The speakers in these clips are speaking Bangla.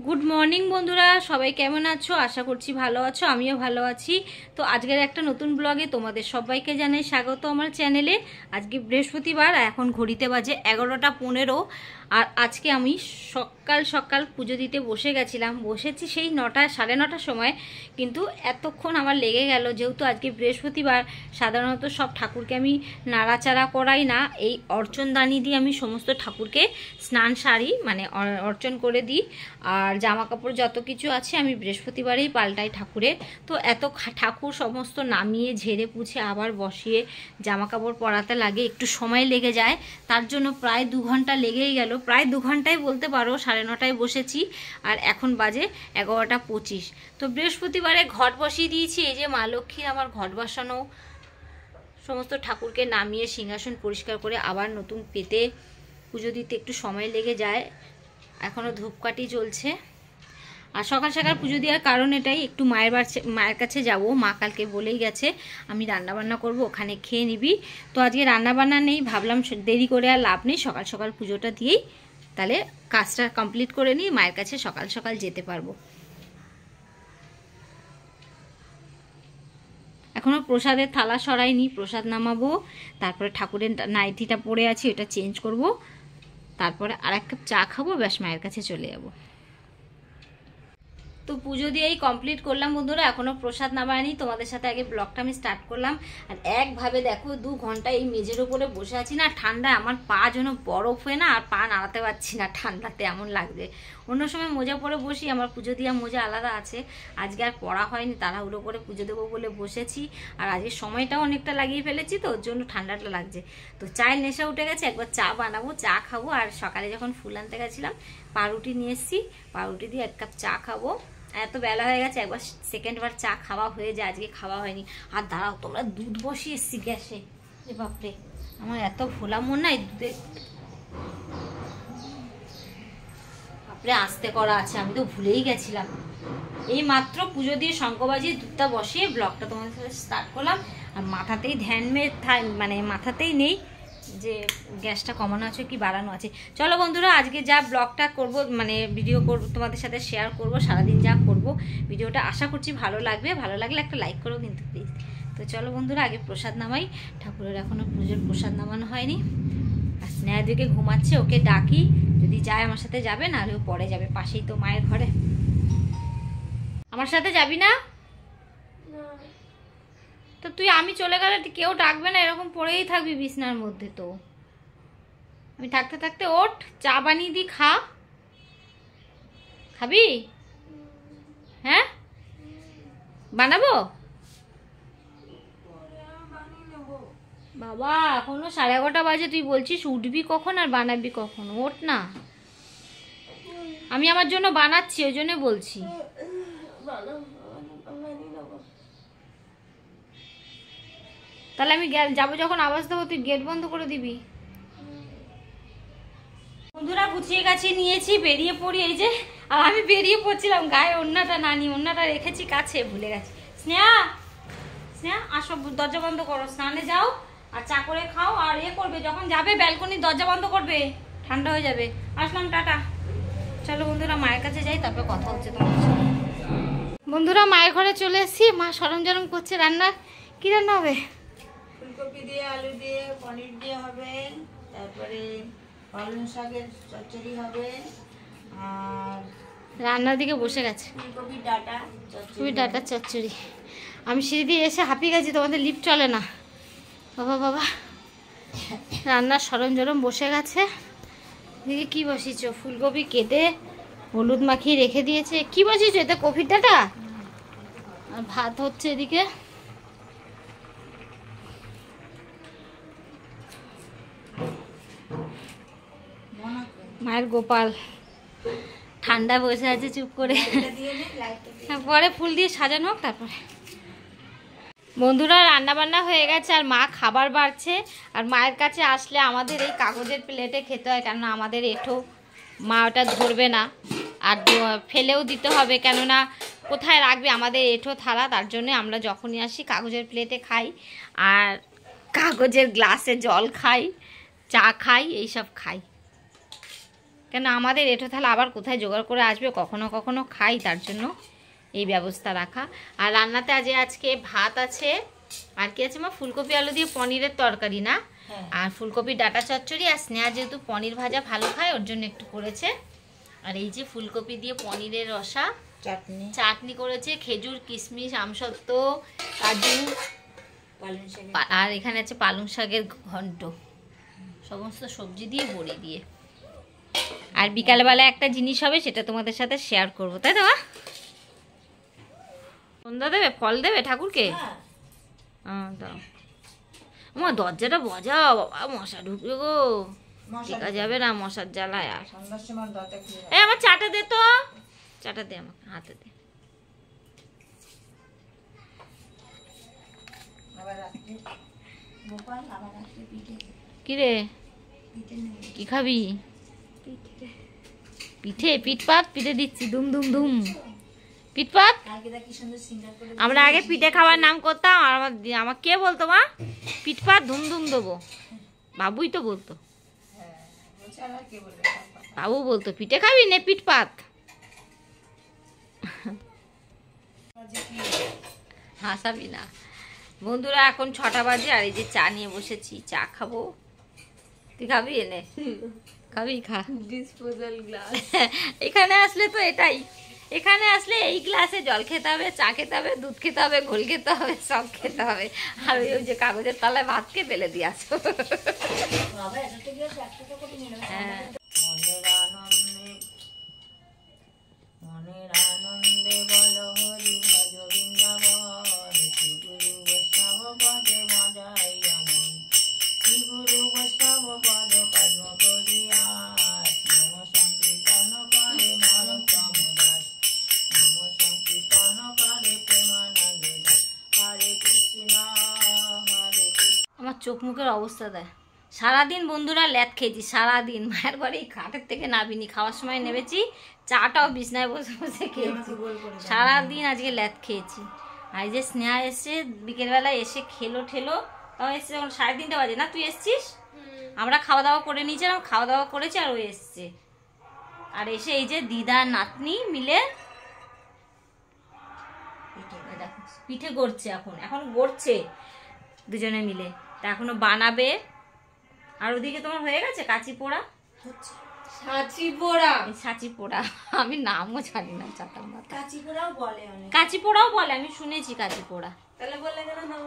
গুড মর্নিং বন্ধুরা, সবাই কেমন আছো? আশা করছি ভালো আছো, আমিও ভালো আছি। তো আজকের একটা নতুন ব্লগে তোমাদের সবাইকে জানাই স্বাগত আমার চ্যানেলে। আজকে বৃহস্পতিবার, এখন ঘড়িতে বাজে 11টা 15। আর আজকে আমি সকাল সকাল পুজো দিতে বসেছি সেই 9টা 9:30টার সময়, কিন্তু এতক্ষণ আমার লেগে গেল। যেহেতু আজকে বৃহস্পতিবার, সাধারণত সব ঠাকুরকে আমি নাড়াচাড়া করাই না, এই অর্চনদানি দিয়ে আমি সমস্ত ঠাকুরকে স্নান সারি, মানে অর্চন করে দিই। আর জামা কাপড় যত কিছু আছে আমি বৃহস্পতিবারেই পাল্টাই ঠাকুরের। তো এত ঠাকুর সমস্ত নামিয়ে ঝেড়ে পুছে আবার বসিয়ে জামা কাপড় পরাতে লাগে, একটু সময় লেগে যায়। তার জন্য প্রায় 2 ঘন্টা লেগেই গেল, প্রায় 2 ঘন্টাই বলতে পারো। 9:30টায় বসেছি আর এখন বাজে 11টা 25। তো বৃহস্পতিবারে ঘট বসিয়ে দিয়েছি। এই যে মা লক্ষ্মীর আমার ঘট বসানো, সমস্ত ঠাকুরকে নামিয়ে সিংহাসন পরিষ্কার করে আবার নতুন পেতে পুজো দিতে একটু সময় লেগে যায়। এখনও ধূপকাঠি চলছে। আর সকাল সকাল পুজো দেওয়ার কারণ এটাই, একটু মায়ের কাছে যাব। মা কালকে বলেই গেছে আমি রান্নাবান্না করব, ওখানে খেয়ে নিবি। তো আজকে রান্নাবান্না নেই, ভাবলাম দেরি করে আর লাভ নেই, সকাল সকাল পুজোটা দিয়েই তাহলে কাজটা কমপ্লিট করে নিই, মায়ের কাছে সকাল সকাল যেতে পারবো। এখনও প্রসাদের থালা সরাইনি, প্রসাদ নামাবো, তারপরে ঠাকুরের নাইটিটা পরে আছে ওটা চেঞ্জ করব, তারপরে আর এক কাপ চা খাবো, ব্যাস মায়ের কাছে চলে যাব। তো পুজো দিয়েই কমপ্লিট করলাম বন্ধুরা, এখনও প্রসাদ নামায়নি। তোমাদের সাথে আগে ব্লগটা আমি স্টার্ট করলাম। আর একভাবে দেখো 2 ঘন্টা এই মেঝের উপরে বসে আছি না, ঠান্ডায় আমার পা যেন বরফ হয়ে না, আর পা নাড়াতে পারছি না, ঠান্ডাতে এমন লাগছে। অন্য সময় মোজা পরে বসি, আমার পুজো দেওয়া মোজা আলাদা আছে। আজকে আর পরা হয়নি, তাড়াহুড়ো করে পুজো দেবো বলে বসেছি। আর আজকে সময়টাও অনেকটা লাগিয়ে ফেলেছি, তো ওর জন্য ঠান্ডাটা লাগছে। তো চায়ের নেশা উঠে গেছে, একবার চা বানাবো, চা খাবো। আর সকালে যখন ফুল আনতে গেছিলাম পাউরুটি নিয়ে এসেছি, পাউরুটি দিয়ে 1 কাপ চা খাবো। এত বেলা হয়ে গেছে, একবার সেকেন্ডবার চা খাওয়া হয়ে যায়, আজকে খাওয়া হয়নি। আর দাঁড়াও, তোমরা দুধ বসিয়ে এসছি গ্যাসে, বাপরে আমার এত ভোলা মন নাই দুধে, বাপরে আস্তে করা আছে, আমি তো ভুলেই গেছিলাম। এই মাত্র পুজো দিয়ে শঙ্খ বাজিয়ে দুধটা বসিয়ে ব্লগটা তোমাদের সাথে স্টার্ট করলাম। আর মাথাতেই মানে মাথাতেই নেই যে গ্যাসটা কমানো আছে কি বাড়ানো আছে। চলো বন্ধুরা, আজকে যা ব্লগটা করব, মানে ভিডিও করব, তোমাদের সাথে শেয়ার করব সারাদিন যা করব। ভিডিওটা আশা করছি ভালো লাগবে, ভালো লাগলে একটা লাইক করো কিন্তু প্লিজ। তো চলো বন্ধুরা, আগে প্রসাদ নামাই। ঠাকুরের এখনও পুজোর প্রসাদ নামানো হয়নি। আর স্নেহা দিকে ঘুমাচ্ছে, ওকে ডাকি, যদি যায় আমার সাথে যাবে, নাহলে ও পরে যাবে, পাশেই তো মায়ের ঘরে। আমার সাথে যাবি না? তো তুই আমি চলে গেলে কেউ ডাকবে না, এরকম পড়েই থাকবি বিছনার মধ্যে। তো আমি থাকতে থাকতে ওঠ, চা বানিয়ে দিই, খাবি? হ্যাঁ বানাবো বাবা, এখনো 11:30 বাজে, তুই বলছিস উঠবি কখন আর বানাবি কখন? ওঠ না, আমি আমার জন্য বানাচ্ছি, ওই জন্য বলছি। তাহলে আমি যাবো যখন আওয়াজ দেবো, তুই গেট বন্ধ করে দিবি। বন্ধুরা গুছিয়ে গাছিয়ে নিয়েছি, বেরিয়ে পড়ি। এই যে, আর আমি বেরিয়ে পড়ছিলাম, গায়ে ওড়নাটা নানি, ওড়নাটা রেখেছি কাছে, ভুলে গেছি। স্নেহা আসো, দরজা বন্ধ করো, স্নানে যাও আর চা করে খাও। আর করবে, যখন যাবে ব্যালকনির দরজা বন্ধ করবে, ঠান্ডা হয়ে যাবে। আসলাম, টাটা। চলো বন্ধুরা, মায়ের কাছে যাই, তারপর কথা হচ্ছে তোমার সাথে। বন্ধুরা, মায়ের ঘরে চলে এসেছি। মা সরঞ্জাম করছে রান্নার। কি রান্না হবে? ফুলকপি দিয়ে, আলু দিয়ে, পনির দিয়ে হবে, তারপরে পালং শাকের চচ্চড়ি হবে, আর রান্নার দিকে বসে গেছে। ফুলকপি ডাটা চচ্চড়ি। আমি সিঁড়ি দিয়ে এসে হাঁপিয়ে গেছি, তোমাদের লিফট চলে না। বাবা রান্নার সরঞ্জাম বসে গেছে। এদিকে কি বসিয়েছ? ফুলকপি কেটে হলুদ মাখিয়ে রেখে দিয়েছে। কি বসিয়েছ এতে? কপির ডাটা। আর ভাত হচ্ছে এদিকে। মায়ের গোপাল ঠান্ডা বসে আছে চুপ করে, পরে ফুল দিয়ে সাজানো হোক তারপরে। বন্ধুরা, রান্না বান্না হয়ে গেছে আর মা খাবার বাড়ছে। আর মায়ের কাছে আসলে আমাদের এই কাগজের প্লেটে খেতে হয়, কেননা আমাদের এঁঠো মা ওটা ধরবে না, আর ফেলেও দিতে হবে, কেননা কোথায় রাখবে আমাদের এঁঠো থালা। তার জন্য আমরা যখনই আসি কাগজের প্লেটে খাই, আর কাগজের গ্লাসে জল খাই, চা খাই, এইসব খাই। কেন আমাদের এঁটো থালা আবার কোথায় জোগাড় করে আসবে, কখনো কখনো খাই, তার জন্য এই ব্যবস্থা রাখা। আর রান্নাতে আজকে ভাত আছে, আর কি আছে মা, ফুলকপি আলু দিয়ে পনিরের তরকারি না, আর ফুলকপির ডাঁটা চচ্চড়ি, আর স্নেহা যেহেতু পনির ভাজা ভালো খায় ওর জন্য একটু করেছে। আর এই যে ফুলকপি দিয়ে পনিরের রসা, চাটনি করেছে, খেজুর, কিশমিশ, আমসত্ত্ব, কাজু, আর এখানে আছে পালং শাকের ঘন্ট, সমস্ত সবজি দিয়ে বড়ি দিয়ে। আর বিকালবেলা একটা জিনিস হবে, সেটা তোমাদের সাথে শেয়ার করবো, তাই তো মা? সন্ধ্যা দেবে, ফল দেবে ঠাকুরকে? দাও আমার দরজাটা বজাও, বাবা মশা ঢুকবে গো, টেকা যাবে না মশার জ্বালায়। আর আমার চাটা দে তো, চাটা দে আমাকে, হাতে দে। কিরে কি খাবি? পিঠে, পিঠপাত, পিঠে দিচ্ছি, দুম দুম দুম পিঠপাত। আমরা আগে পিঠে খাওয়ার নাম করতাম, আর আমার কে বলতো মা পিঠপাত ধুম ধুম দেবো? বাবুই তো বলতো, বাবু বলতো পিঠে খাবি নে পিঠপাত। হাসাবি না। বন্ধুরা এখন 6টা বাজে, আর এই যে চা নিয়ে বসেছি, চা খাবো। তুই খাবি? এনে খাবি, খা। Disposal glass. এখানে আসলে তো এটাই, এখানে আসলে এই গ্লাসে জল খেতে হবে, চা খেতে হবে, দুধ খেতে হবে, ঘোল খেতে হবে, সব খেতে হবে। আর ওই যে কাগজের তলায় ভাতকে ফেলে দিয়ে আসো। হ্যাঁ মনের আনন্দে বল হরি ভজ বৃন্দাবন, শ্রী গুরু বৈষ্ণব পদে মজাই আমন, শ্রী গুরু বৈষ্ণব পদ পদ্ম করিয়াস, নম সংকীর্তন করে নরোত্তম দাস, নম সংকীর্তন করে প্রেমানন্দ দাস, হরে কৃষ্ণ হরে কৃষ্ণ। আমার চোখ মুখের অবস্থা দেয়। সারাদিন বন্ধুরা ল্যাদ খেয়েছি, সারাদিন মায়ের ঘরে এই খাটের থেকে নাবিনি, খাওয়ার সময় নেমেছি, চাটাও বিছনায় বসে বসে খেয়েছি, সারাদিন আজকে ল্যাদ খেয়েছি। আর এই যে স্নেহা এসছে বিকেলবেলা, এসে খেলো ঠেলো, তাও এসছে যখন 3:30 বাজে না, তুই এসছিস, আমরা খাওয়া দাওয়া করে নিয়েছিলাম, খাওয়া দাওয়া করেছি, আর ও এসছে। আর এসে এই যে দিদা নাতনি মিলে পিঠে গড়ছে, এখন গড়ছে দুজনে মিলে, তা এখনো বানাবে। আর ওদিকে তোমার হয়ে গেছে কাঁচি পোড়া, সাঁচি পোড়া, সাঁচি পোড়া, আমি নামও জানি না, চাটার মাথা। কাঁচি পোড়াও বলে, অনেক কাঁচি পোড়াও বলে, আমি শুনেছি কাঁচি পোড়া। তাহলে বলে কেন নাম?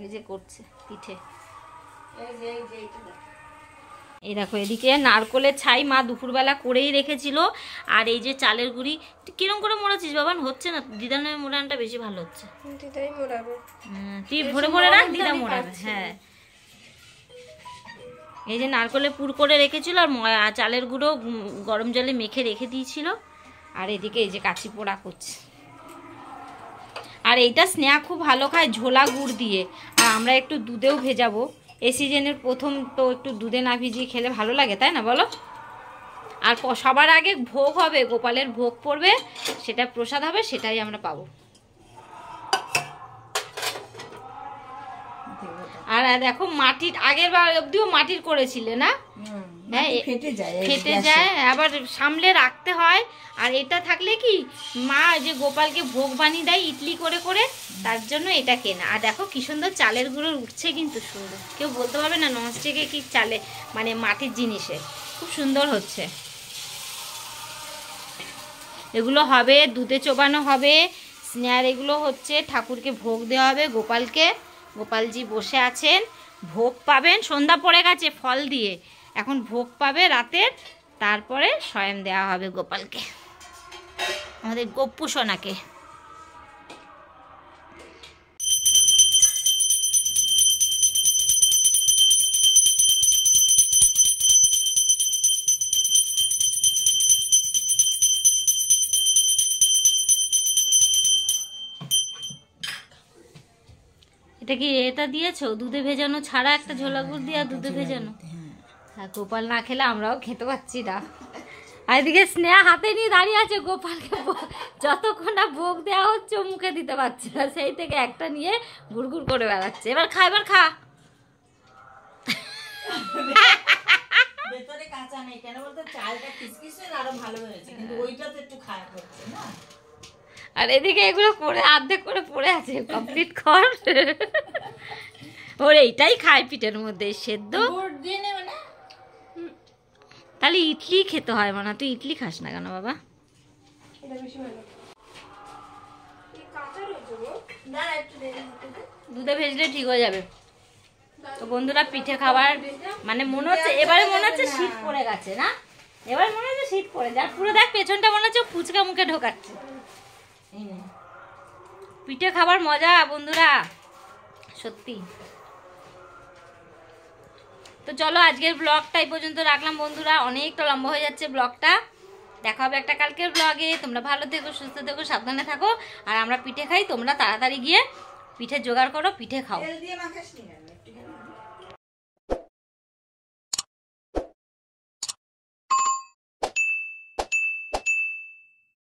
এই যে করছে পিঠে, এই যে এই দেখো এদিকে নারকলের ছাই মা দুপুরবেলা করেই রেখেছিল। আর এই যে চালের গুঁড়ি, কিরম করে মোড়াচ্ছিস বাবান? হচ্ছে না, দিদানের মোড়ানটা বেশি ভালো হচ্ছে। দিদাই মোড়াবে, তুই ভরে ভরে রাখ, দিদা মোড়াবে। হ্যাঁ এই যে নারকলে পুর করে রেখেছিল, আর চালের গুঁড়ো গরম জলে মেখে রেখে দিয়েছিল। আর এদিকে এই যে কাঁচি পোড়া করছে। আর এইটা স্নেহা খুব ভালো খায় ঝোলা গুড় দিয়ে, আর আমরা একটু দুধেও ভেজাবো। এই সিজনের প্রথম তো একটু দুধে না ভিজিয়ে খেলে ভালো লাগে, তাই না বলো? আর সবার আগে ভোগ হবে, গোপালের ভোগ পড়বে, সেটা প্রসাদ হবে, সেটাই আমরা পাবো। আর দেখো মাটির, আগের বার অব্দিও মাটির করেছিলে না? হ্যাঁ ফেটে যায়, আবার সামলে রাখতে হয়। আর এটা থাকলে কি মা যে গোপালকে ভোগ বানিয়ে দেয় ইডলি করে করে, তার জন্য এটা কেনা। আর দেখো কি সুন্দর চালের গুঁড়ো উঠছে, কিন্তু সুন্দর, কেউ বলতে পারবে না ননস্টিকে কি চালে, মানে মাটির জিনিসে খুব সুন্দর হচ্ছে। এগুলো হবে দুধে চোবানো হবে, স্নেহার এগুলো হচ্ছে ঠাকুরকে ভোগ দেওয়া হবে গোপালকে। গোপালজি বসে আছেন, ভোগ পাবেন, সন্ধ্যা পড়ে গেছে ফল দিয়ে, এখন ভোগ পাবে রাতের, তারপরে শয়ন দেওয়া হবে গোপালকে, আমাদের গপ্পু সোনাকে। এটা কি এটা দিয়েছো দুধে ভেজানো ছাড়া, একটা ঝোলা গুড় দিয়ে আর দুধে ভেজানো? হ্যাঁ গোপাল না খেলে আমরাও খেতে পাচ্ছি না। আর এদিকে স্নেহা হাতে নিয়ে দাঁড়িয়ে আছে, গোপালকে যতক্ষণ না ভোগ দেওয়া হচ্ছে ও মুখে দিতে পারছে না, সেই থেকে একটা নিয়ে গুড় গুড় করে বেড়াচ্ছে। এবার খা, এবার খা। ভেতরে কাঁচা নেই কেন বলতো, চালটা কিসকিস আরো ভালো হয়েছে, কিন্তু ওইটা তো একটু খারাপ হচ্ছে না। আর এদিকে এগুলো পড়ে অর্ধেক করে পড়ে আছে, কমপ্লিট কর। ওর এইটাই খায় পিঠের মধ্যে সেদ্ধ। গুড় দিয়ে নেবে না? তাহলে ইডলি খেতে হয় মানে, তুই ইডলি খাস না কেন বাবা? না একটু দেরি হতে দে। দুধে ভেজলে ঠিক হয়ে যাবে। তো বন্ধুরা পিঠে খাবার মানে মনে হচ্ছে এবারে মনে হচ্ছে শীত পড়ে গেছে না, এবার মনে হচ্ছে শীত পড়ে যায়। পুরো দেখ পেছনটা মনে হচ্ছে ফুচকা মুখে ঢোকাচ্ছে। এই নে। পিঠে খাবার মজা বন্ধুরা, সত্যি। তো চলো আজকের ব্লগটা এই পর্যন্ত রাখলাম বন্ধুরা, অনেকটা লম্বা হয়ে যাচ্ছে ব্লগটা। দেখা হবে একটা কালকের ব্লগে। তোমরা ভালো থেকো, সুস্থ থেকো, সাবধানে থাকো। আর আমরা পিঠে খাই, তোমরা তাড়াতাড়ি গিয়ে পিঠে জোগাড় করো, পিঠে খাও। তেল দিয়ে মাখাস নি কেন?